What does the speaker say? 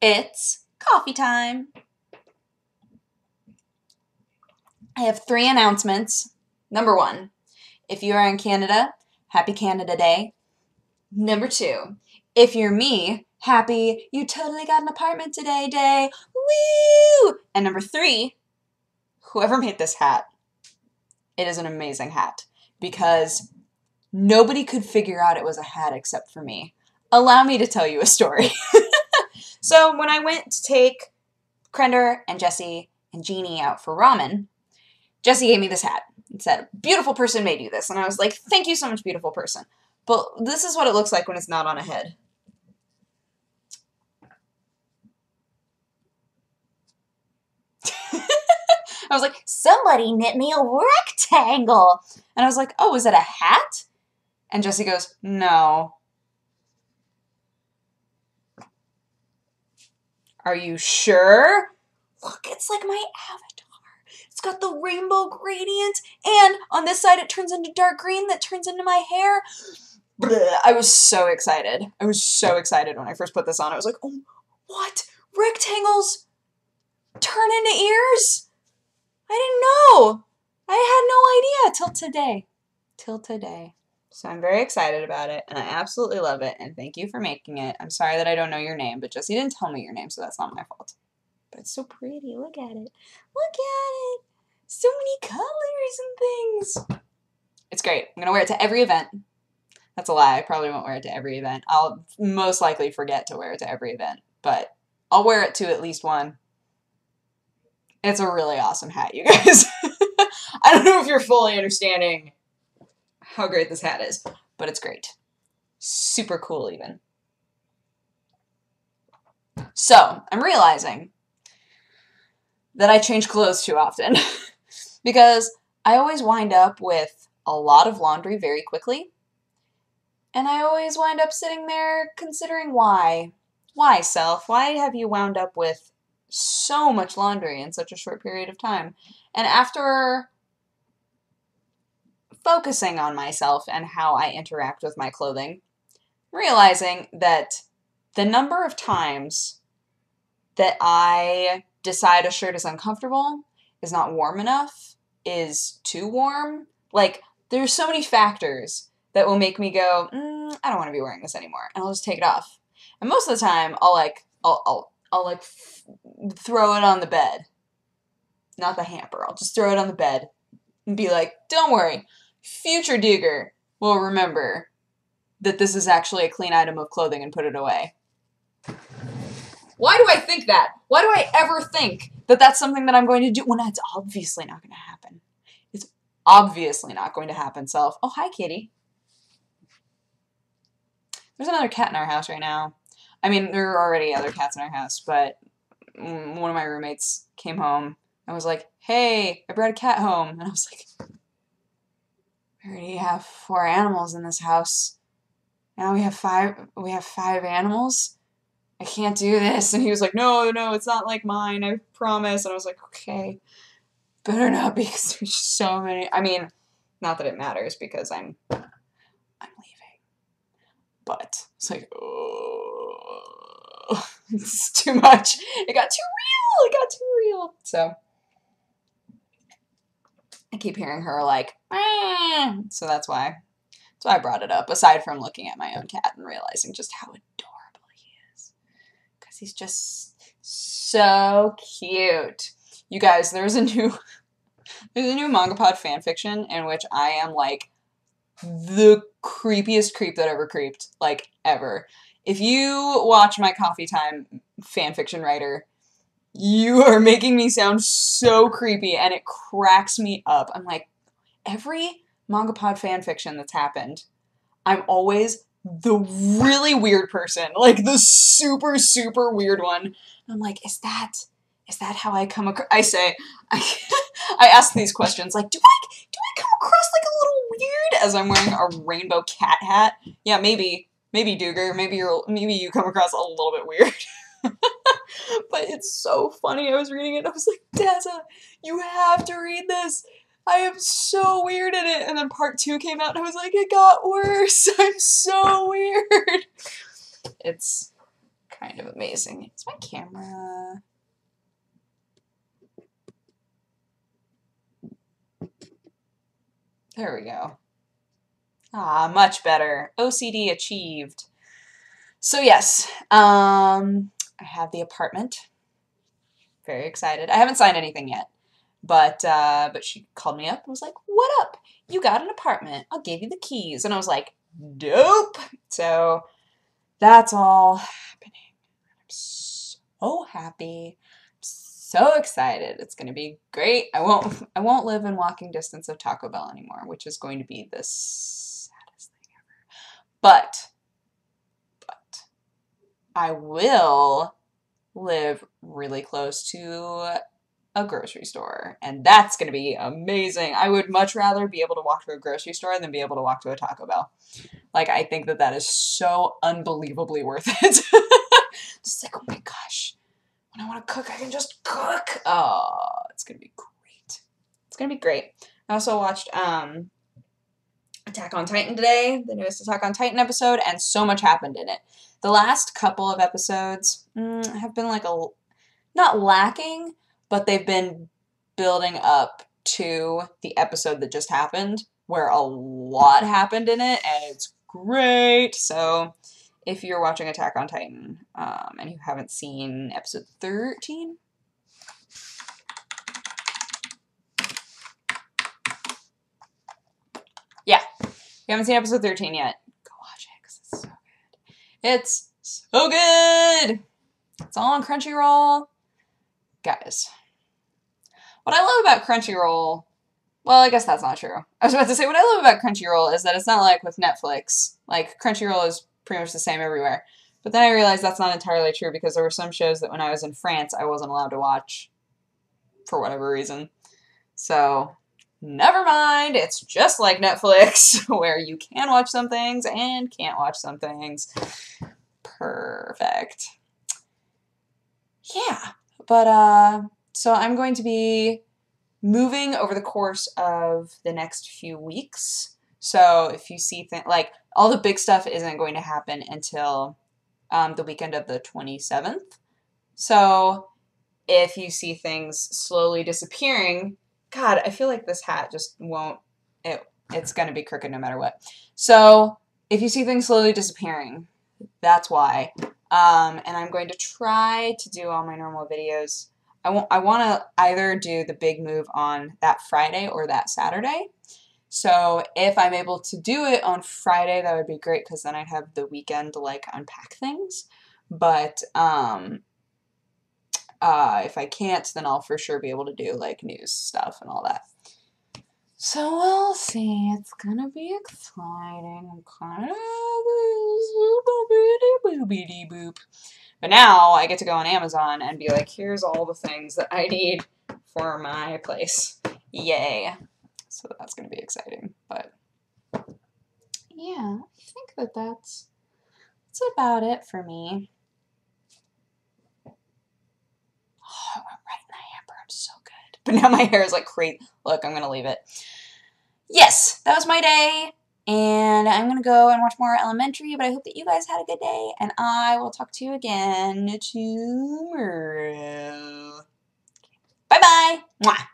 It's coffee time. I have 3 announcements. Number 1, if you are in Canada, happy Canada Day. Number 2, if you're me, happy you totally got an apartment today day. Woo! And number 3, whoever made this hat, it is an amazing hat because nobody could figure out it was a hat except for me. Allow me to tell you a story. So when I went to take Krender and Jesse and Jeannie out for ramen, Jesse gave me this hat and said, beautiful person made you this. And I was like, thank you so much, beautiful person. But this is what it looks like when it's not on a head. I was like, somebody knit me a rectangle. And I was like, oh, is it a hat? And Jesse goes, no. Are you sure? Look, it's like my avatar. It's got the rainbow gradient, and on this side it turns into dark green that turns into my hair. Blah. I was so excited. I was so excited when I first put this on. I was like, oh, what? Rectangles turn into ears? I didn't know. I had no idea till today. Till today. So I'm very excited about it, and I absolutely love it, and thank you for making it. I'm sorry that I don't know your name, but Jesse didn't tell me your name, so that's not my fault. But it's so pretty. Look at it. Look at it. So many colors and things. It's great. I'm going to wear it to every event. That's a lie. I probably won't wear it to every event. I'll most likely forget to wear it to every event, but I'll wear it to at least one. It's a really awesome hat, you guys. I don't know if you're fully understanding how great this hat is, but it's great. Super cool even. So, I'm realizing that I change clothes too often because I always wind up with a lot of laundry very quickly, and I always wind up sitting there considering why. Why, self? Why have you wound up with so much laundry in such a short period of time? And after focusing on myself and how I interact with my clothing, realizing that the number of times that I decide a shirt is uncomfortable, is not warm enough, is too warm, like, there's so many factors that will make me go, I don't want to be wearing this anymore, and I'll just take it off. And most of the time, I'll throw it on the bed. Not the hamper. I'll just throw it on the bed and be like, don't worry, future digger will remember that this is actually a clean item of clothing and put it away. Why do I think that? Why do I ever think that that's something that I'm going to do when it's obviously not going to happen? It's obviously not going to happen, self. Oh, hi, kitty. There's another cat in our house right now. I mean, there are already other cats in our house, but one of my roommates came home and was like, hey, I brought a cat home. And I was like, we already have 4 animals in this house. Now we have 5 animals? I can't do this. And he was like, no, it's not like mine, I promise. And I was like, okay, better not, because there's so many. I mean, not that it matters because I'm leaving. But it's like, oh, it's too much. It got too real. So I keep hearing her like, ah. So that's why I brought it up, aside from looking at my own cat and realizing just how adorable he is. Because he's just so cute. You guys, there's a new MangaPod fanfiction in which I am like the creepiest creep that ever creeped, like ever. If you watch my Coffee Time fanfiction writer, you are making me sound so creepy, and it cracks me up. I'm like, every MangaPod fanfiction that's happened, I'm always the really weird person, like the super, super weird one. And I'm like, is that how I come across? I ask these questions, like, do I come across like a little weird as I'm wearing a rainbow cat hat? Yeah, maybe Duger, maybe you come across a little bit weird. But it's so funny. I was reading it, I was like, Dazza, you have to read this. I am so weird in it. And then part 2 came out and I was like, it got worse. I'm so weird. It's kind kind of amazing. Is my camera... There we go. Ah, much better. OCD achieved. So yes, I have the apartment. Very excited. I haven't signed anything yet, but she called me up and was like, "What up? You got an apartment. I'll give you the keys." And I was like, "Dope." So that's all happening. I'm so happy. I'm so excited. It's gonna be great. I won't live in walking distance of Taco Bell anymore, which is going to be the saddest thing ever. But I will live really close to a grocery store, and that's going to be amazing. I would much rather be able to walk to a grocery store than be able to walk to a Taco Bell. Like, I think that is so unbelievably worth it. Just like, oh my gosh, when I want to cook, I can just cook. Oh, it's going to be great. It's going to be great. I also watched Attack on Titan today, the newest Attack on Titan episode, and so much happened in it. The last couple of episodes have been like not lacking, but they've been building up to the episode that just happened, where a lot happened in it, and it's great. So if you're watching Attack on Titan and you haven't seen episode 13, yeah, if you haven't seen episode 13 yet, go watch it because it's so good. It's so good! It's all on Crunchyroll. Guys, what I love about Crunchyroll, well, I guess that's not true. I was about to say, what I love about Crunchyroll is that it's not like with Netflix. Like, Crunchyroll is pretty much the same everywhere. But then I realized that's not entirely true because there were some shows that when I was in France, I wasn't allowed to watch for whatever reason. So, never mind. It's just like Netflix, where you can watch some things and can't watch some things. Perfect. Yeah. But, so I'm going to be moving over the course of the next few weeks. So if you see things, like, all the big stuff isn't going to happen until the weekend of the 27th. So if you see things slowly disappearing, God, I feel like this hat just won't, it's going to be crooked no matter what. So if you see things slowly disappearing, that's why. And I'm going to try to do all my normal videos. I want to either do the big move on that Friday or that Saturday. So if I'm able to do it on Friday, that would be great because then I'd have the weekend to like unpack things. But if I can't, then I'll for sure be able to do like news stuff and all that. So we'll see. It's gonna be exciting. I'm kind of boop. But now I get to go on Amazon and be like, here's all the things that I need for my place. Yay. So that's gonna be exciting. But yeah, I think that's about it for me. Oh, I went right in the hamper. I'm so good. But now my hair is like crazy. Look, I'm gonna leave it. Yes, that was my day, and I'm going to go and watch more Elementary, but I hope that you guys had a good day, and I will talk to you again tomorrow. Bye-bye! Mwah!